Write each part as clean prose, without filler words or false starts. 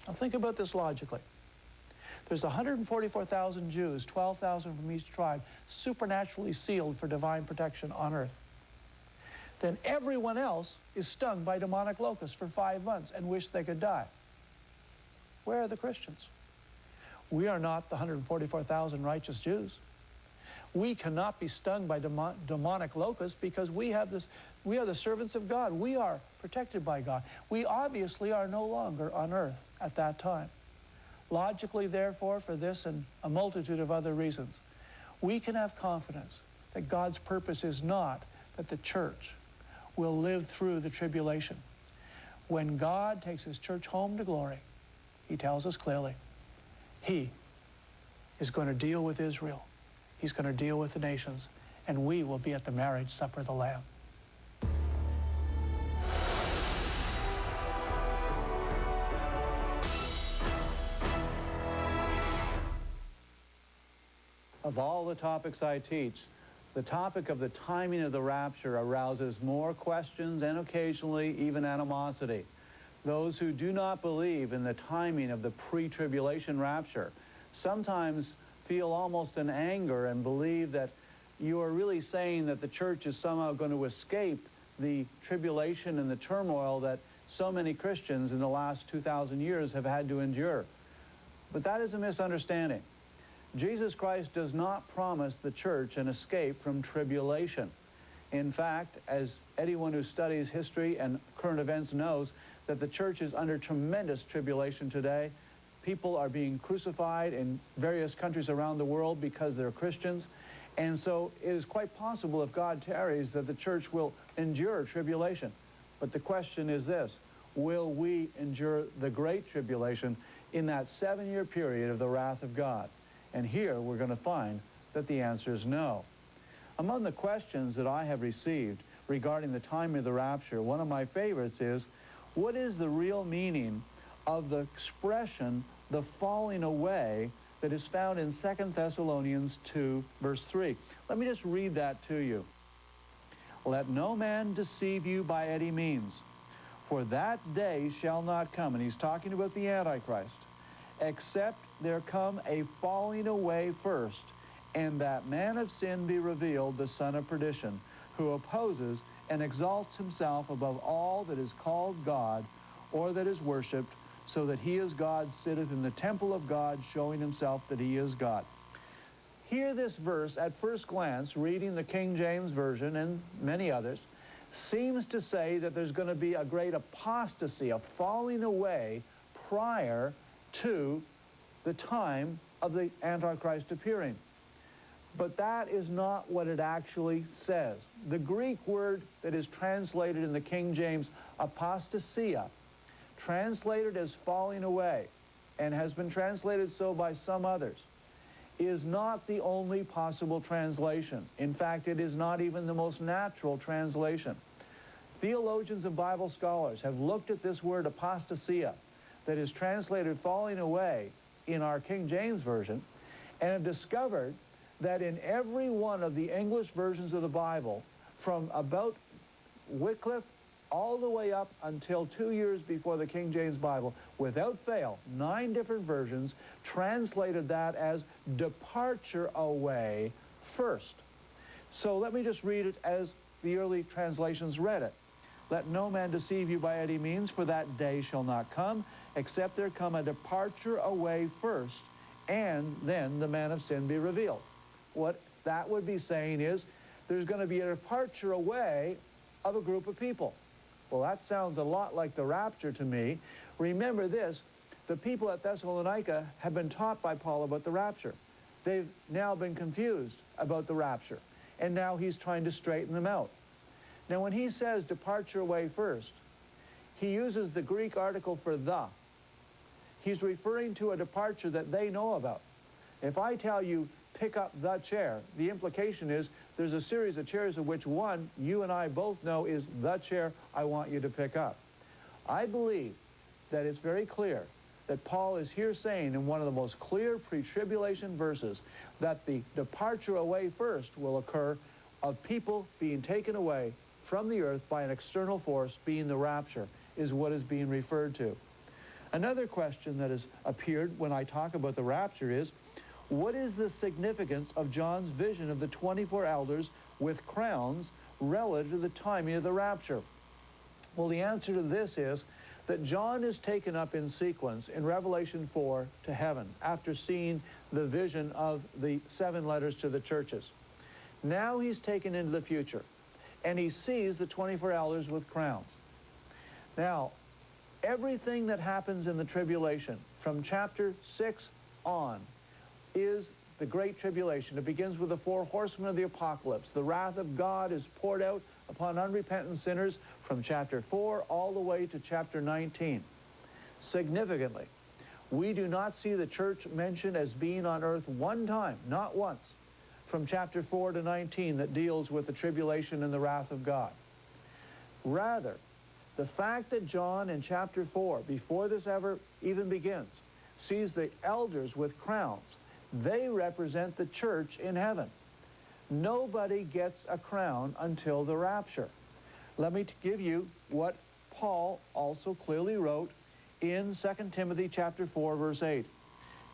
Now think about this logically. There's 144,000 Jews, 12,000 from each tribe, supernaturally sealed for divine protection on earth. Then everyone else is stung by demonic locusts for 5 months and wish they could die. Where are the Christians? We are not the 144,000 righteous Jews. We cannot be stung by demonic locusts because we are the servants of God. We are protected by God. We obviously are no longer on earth at that time. Logically, therefore, for this and a multitude of other reasons, we can have confidence that God's purpose is not that the church will live through the tribulation. When God takes his church home to glory, he tells us clearly, he is going to deal with Israel. He's going to deal with the nations, and we will be at the marriage supper of the Lamb. Of all the topics I teach, the topic of the timing of the rapture arouses more questions and occasionally even animosity. Those who do not believe in the timing of the pre-tribulation rapture sometimes feel almost an anger and believe that you are really saying that the church is somehow going to escape the tribulation and the turmoil that so many Christians in the last 2,000 years have had to endure. But that is a misunderstanding. Jesus Christ does not promise the church an escape from tribulation. In fact, as anyone who studies history and current events knows, that the church is under tremendous tribulation today. People are being crucified in various countries around the world because they're Christians. And so it is quite possible, if God tarries, that the church will endure tribulation. But the question is this: will we endure the great tribulation in that 7-year period of the wrath of God? And here we're going to find that the answer is no. Among the questions that I have received regarding the timing of the rapture, one of my favorites is, what is the real meaning of the expression, the falling away, that is found in 2 Thessalonians 2, verse 3? Let me just read that to you. Let no man deceive you by any means, for that day shall not come, and he's talking about the Antichrist, except there come a falling away first, and that man of sin be revealed, the son of perdition, who opposes and exalts himself above all that is called God, or that is worshipped, so that he is God, sitteth in the temple of God, showing himself that he is God. Hear this verse at first glance, reading the King James Version and many others, seems to say that there's going to be a great apostasy, a falling away prior to the time of the Antichrist appearing. But that is not what it actually says. The Greek word that is translated in the King James, apostasia, translated as falling away, and has been translated so by some others, is not the only possible translation. In fact, it is not even the most natural translation. Theologians and Bible scholars have looked at this word apostasia, that is translated falling away in our King James Version, and have discovered that in every one of the English versions of the Bible, from about Wycliffe all the way up until 2 years before the King James Bible, without fail, 9 different versions translated that as departure away first. So let me just read it as the early translations read it. Let no man deceive you by any means, for that day shall not come, except there come a departure away first, and then the man of sin be revealed. What that would be saying is, there's going to be a departure away of a group of people. Well, that sounds a lot like the rapture to me. Remember this, the people at Thessalonica have been taught by Paul about the rapture. They've now been confused about the rapture, and now he's trying to straighten them out. Now, when he says departure away first, he uses the Greek article for the. He's referring to a departure that they know about. If I tell you, pick up the chair, the implication is there's a series of chairs of which one, you and I both know, is the chair I want you to pick up. I believe that it's very clear that Paul is here saying in one of the most clear pre-tribulation verses that the departure away first will occur of people being taken away from the earth by an external force, being the rapture, is what is being referred to. Another question that has appeared when I talk about the rapture is, what is the significance of John's vision of the 24 elders with crowns relative to the timing of the rapture? Well, the answer to this is that John is taken up in sequence in Revelation 4 to heaven after seeing the vision of the 7 letters to the churches. Now he's taken into the future, and he sees the 24 elders with crowns. Now, everything that happens in the tribulation from chapter 6 on is the Great Tribulation. It begins with the 4 horsemen of the apocalypse. The wrath of God is poured out upon unrepentant sinners from chapter 4 all the way to chapter 19. Significantly, we do not see the church mentioned as being on earth one time, not once, from chapter 4 to 19 that deals with the tribulation and the wrath of God. Rather, the fact that John in chapter 4, before this ever even begins, sees the elders with crowns, they represent the church in heaven. Nobody gets a crown until the rapture. Let me give you what Paul also clearly wrote in 2 Timothy chapter 4, verse 8.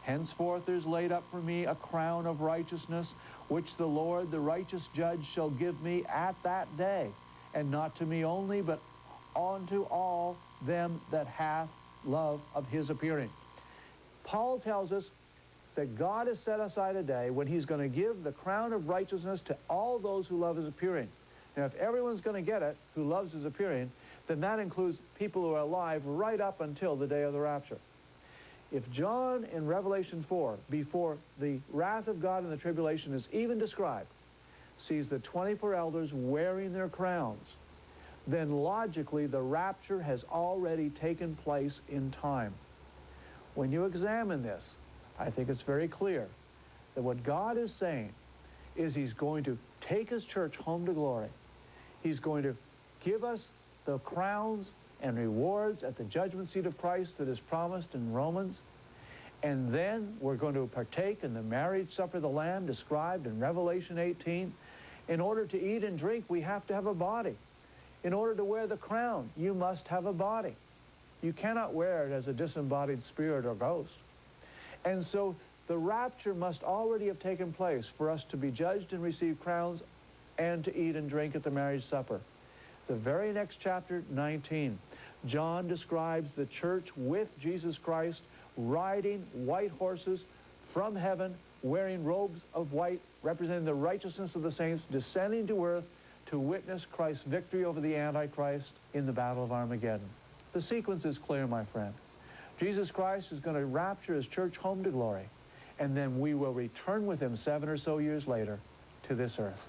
Henceforth there is laid up for me a crown of righteousness, which the Lord, the righteous judge, shall give me at that day, and not to me only, but unto all them that hath love of his appearing. Paul tells us that God has set aside a day when he's going to give the crown of righteousness to all those who love his appearing. Now, if everyone's going to get it who loves his appearing, then that includes people who are alive right up until the day of the rapture. If John in Revelation 4, before the wrath of God and the tribulation is even described, sees the 24 elders wearing their crowns, then logically the rapture has already taken place in time. When you examine this, I think it's very clear that what God is saying is he's going to take his church home to glory. He's going to give us the crowns and rewards at the judgment seat of Christ that is promised in Romans. And then we're going to partake in the marriage supper of the Lamb described in Revelation 18. In order to eat and drink, we have to have a body. In order to wear the crown, you must have a body. You cannot wear it as a disembodied spirit or ghost. And so the rapture must already have taken place for us to be judged and receive crowns and to eat and drink at the marriage supper. The very next chapter, 19, John describes the church with Jesus Christ riding white horses from heaven, wearing robes of white, representing the righteousness of the saints, descending to earth to witness Christ's victory over the Antichrist in the battle of Armageddon. The sequence is clear, my friend. Jesus Christ is going to rapture his church home to glory, and then we will return with him 7 or so years later to this earth.